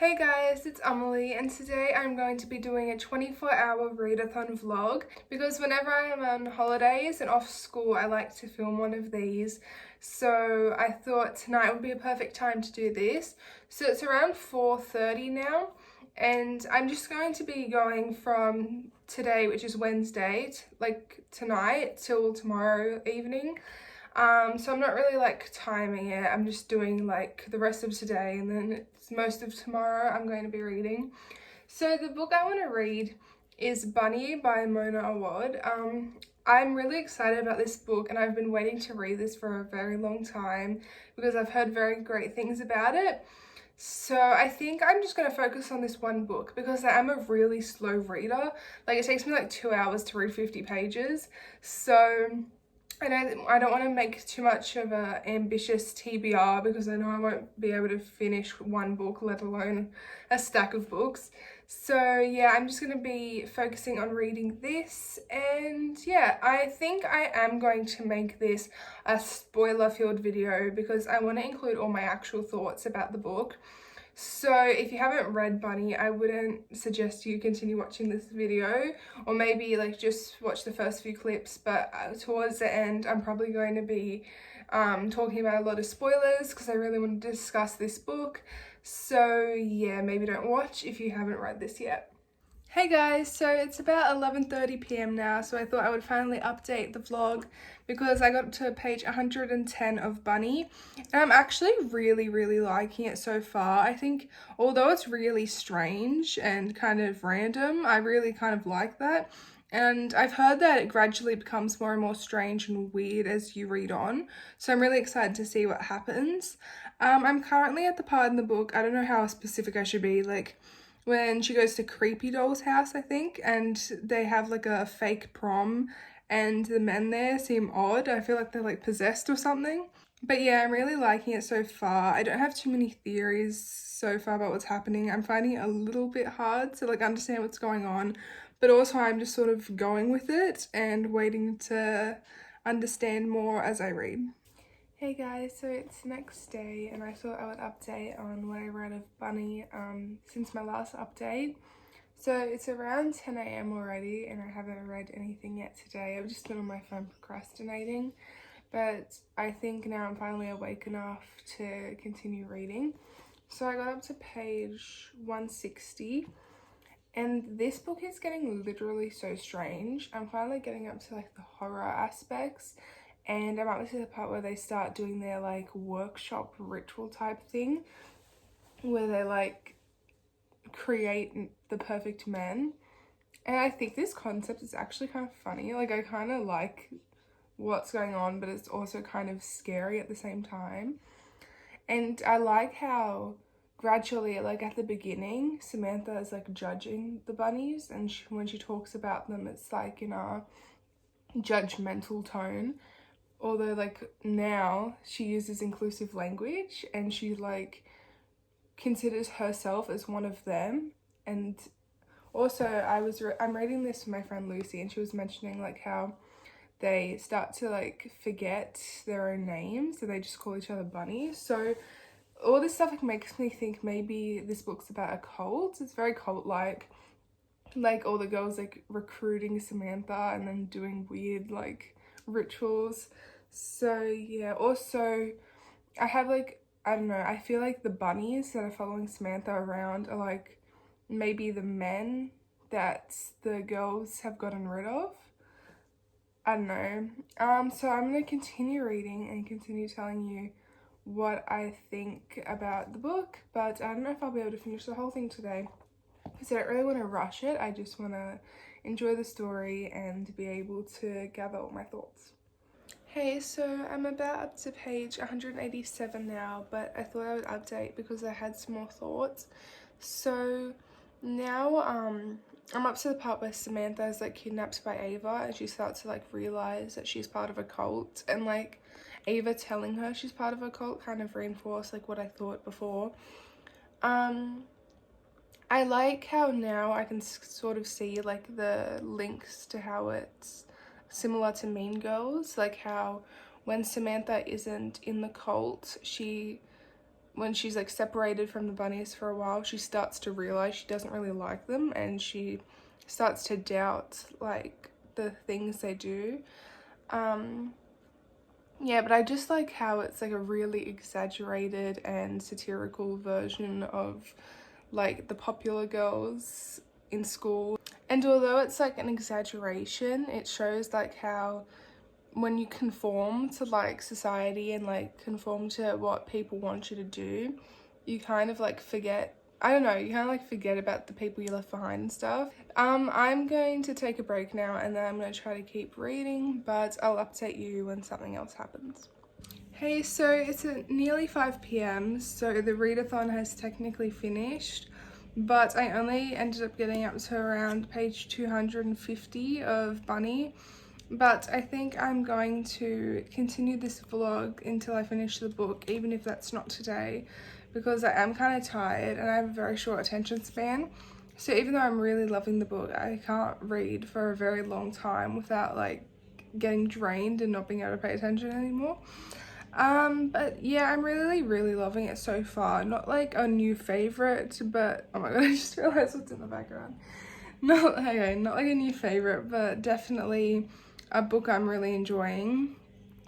Hey guys, it's Emily and today I'm going to be doing a 24-hour readathon vlog because whenever I am on holidays and off school I like to film one of these. So I thought tonight would be a perfect time to do this. So it's around 4:30 now and I'm just going to be going from today, which is Wednesday, tonight till tomorrow evening. So I'm not really like timing it. I'm just doing like the rest of today and then it's most of tomorrow I'm going to be reading. So the book I want to read is Bunny by Mona Awad. I'm really excited about this book and I've been waiting to read this for a very long time because I've heard very great things about it. So I think I'm just going to focus on this one book because I am a really slow reader. Like it takes me like 2 hours to read 50 pages. So I don't want to make too much of a ambitious TBR because I know I won't be able to finish one book, let alone a stack of books. So yeah, I'm just going to be focusing on reading this, and yeah, I think I am going to make this a spoiler-filled video because I want to include all my actual thoughts about the book. So if you haven't read Bunny, I wouldn't suggest you continue watching this video, or maybe like just watch the first few clips, but towards the end I'm probably going to be talking about a lot of spoilers because I really want to discuss this book. So yeah, maybe don't watch if you haven't read this yet. Hey guys, so it's about 11:30 p.m. now, so I thought I would finally update the vlog because I got to page 110 of Bunny and I'm actually really liking it so far. I think although it's really strange and kind of random, I really kind of like that. And I've heard that it gradually becomes more and more strange and weird as you read on, so I'm really excited to see what happens. I'm currently at the part in the book, I don't know how specific I should be, like when she goes to Creepy Doll's house, I think, and they have like a fake prom and the men there seem odd. I feel like they're like possessed or something. But yeah, I'm really liking it so far. I don't have too many theories so far about what's happening. I'm finding it a little bit hard to like understand what's going on, but also I'm just sort of going with it and waiting to understand more as I read. Hey guys, so it's next day and I thought I would update on what I read of Bunny since my last update. So it's around 10 a.m. already and I haven't read anything yet today. I've just been on my phone procrastinating, but I think now I'm finally awake enough to continue reading. So I got up to page 160 and this book is getting literally so strange. I'm finally getting up to like the horror aspects. And I'm up to the part where they start doing their like workshop ritual type thing where they like create the perfect man. And I think this concept is actually kind of funny. Like I kind of like what's going on, but it's also kind of scary at the same time. And I like how gradually, like at the beginning, Samantha is like judging the bunnies, and when she talks about them, it's like in a judgmental tone. Although like now she uses inclusive language and she like considers herself as one of them. And also I'm reading this with my friend Lucy and she was mentioning like how they start to like forget their own names, so they just call each other bunnies. So all this stuff like makes me think maybe this book's about a cult. It's very cult like all the girls like recruiting Samantha and then doing weird like rituals. So yeah, also I have like, I don't know, I feel like the bunnies that are following Samantha around are like maybe the men that the girls have gotten rid of. I don't know. So I'm gonna continue reading and continue telling you what I think about the book, but I don't know if I'll be able to finish the whole thing today because I don't really want to rush it. I just want to enjoy the story and be able to gather all my thoughts. Hey, so I'm about up to page 187 now, but I thought I would update because I had some more thoughts. So now I'm up to the part where Samantha is like kidnapped by Ava and she starts to like realize that she's part of a cult, and like Ava telling her she's part of a cult kind of reinforced like what I thought before. I like how now I can sort of see like the links to how it's similar to Mean Girls, like how when Samantha isn't in the cult, she when she's like separated from the bunnies for a while, she starts to realize she doesn't really like them, and she starts to doubt like the things they do. Yeah, but I just like how it's like a really exaggerated and satirical version of like the popular girls in school. And although it's like an exaggeration, it shows like how when you conform to like society and like conform to what people want you to do, you kind of like forget, I don't know, you kind of like forget about the people you left behind and stuff. I'm going to take a break now, and then I'm going to try to keep reading, but I'll update you when something else happens. Hey, so it's nearly 5 p.m, so the readathon has technically finished, but I only ended up getting up to around page 250 of Bunny. But I think I'm going to continue this vlog until I finish the book, even if that's not today, because I am kind of tired and I have a very short attention span. So even though I'm really loving the book, I can't read for a very long time without like getting drained and not being able to pay attention anymore. But yeah, I'm really loving it so far. Not like a new favorite, but oh my god, I just realized what's in the background. Not like a new favorite, but definitely a book I'm really enjoying.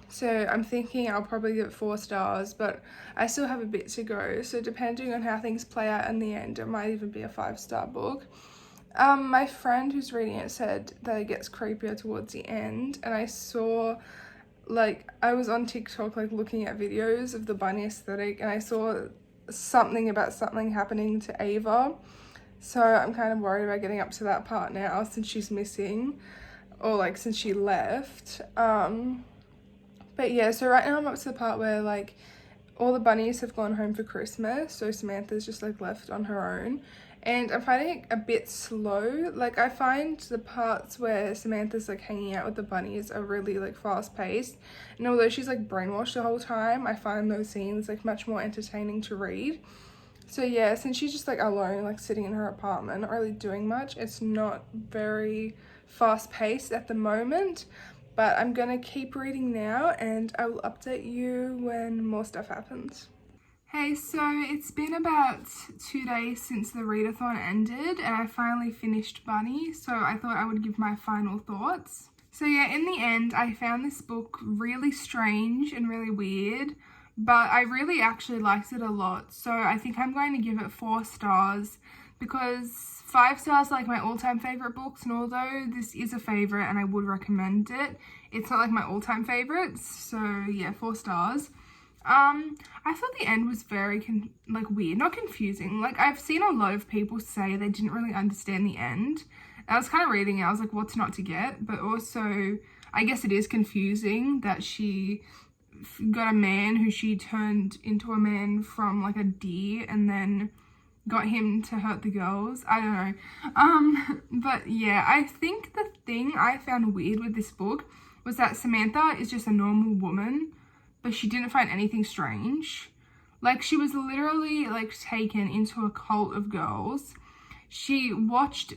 So I'm thinking I'll probably give it 4 stars, but I still have a bit to go. So depending on how things play out in the end, it might even be a 5-star book. My friend who's reading it said that it gets creepier towards the end, and I saw, like, I was on TikTok like looking at videos of the bunny aesthetic, and I saw something about something happening to Ava. So I'm kind of worried about getting up to that part now since she's missing, or like since she left. But yeah, so right now I'm up to the part where like all the bunnies have gone home for Christmas, so Samantha's just like left on her own, and I'm finding it a bit slow. Like I find the parts where Samantha's like hanging out with the bunnies are really like fast paced, and although she's like brainwashed the whole time, I find those scenes like much more entertaining to read. So yeah, since she's just like alone, like sitting in her apartment, not really doing much, it's not very fast paced at the moment. But I'm gonna keep reading now, and I will update you when more stuff happens. Hey, so it's been about 2 days since the readathon ended, and I finally finished Bunny, so I thought I would give my final thoughts. So yeah, in the end, I found this book really strange and really weird, but I really actually liked it a lot, so I think I'm going to give it 4 stars, because 5 stars are like my all-time favorite books, and although this is a favorite and I would recommend it, it's not like my all-time favorites. So yeah, 4 stars. I thought the end was very weird, not confusing. Like I've seen a lot of people say they didn't really understand the end. I was kind of reading it, I was like, what's not to get? But also, I guess it is confusing that she got a man who she turned into a man from like a deer, and then got him to hurt the girls. I don't know. But yeah, I think the thing I found weird with this book was that Samantha is just a normal woman, but she didn't find anything strange. Like she was literally like taken into a cult of girls. She watched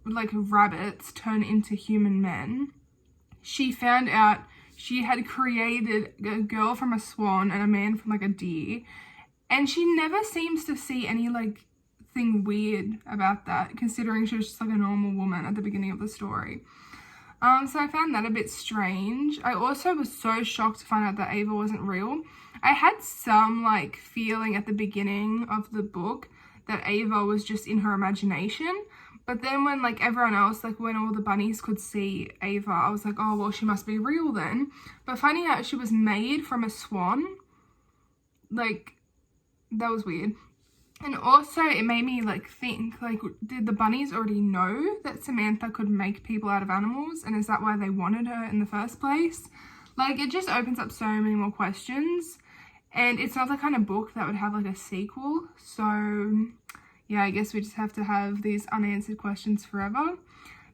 like rabbits turn into human men. She found out she had created a girl from a swan and a man from like a deer. And she never seems to see any like thing weird about that, considering she was just like a normal woman at the beginning of the story. So I found that a bit strange. I also was so shocked to find out that Ava wasn't real. I had some like feeling at the beginning of the book that Ava was just in her imagination, but then when like everyone else, like when all the bunnies could see Ava, I was like, oh well, she must be real then. But finding out she was made from a swan, like that was weird. And also it made me like think, like, did the bunnies already know that Samantha could make people out of animals, and is that why they wanted her in the first place? Like it just opens up so many more questions, and it's not the kind of book that would have like a sequel. So yeah, I guess we just have to have these unanswered questions forever.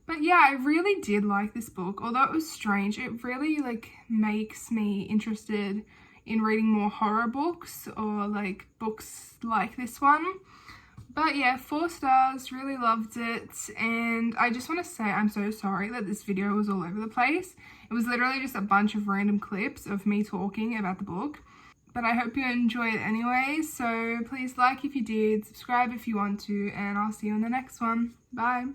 But yeah, I really did like this book. Although it was strange, it really like makes me interested in reading more horror books, or like books like this one. But yeah, 4 stars, really loved it. And I just want to say I'm so sorry that this video was all over the place. It was literally just a bunch of random clips of me talking about the book. but I hope you enjoy it anyway. So please like if you did, subscribe if you want to, and I'll see you in the next one. Bye.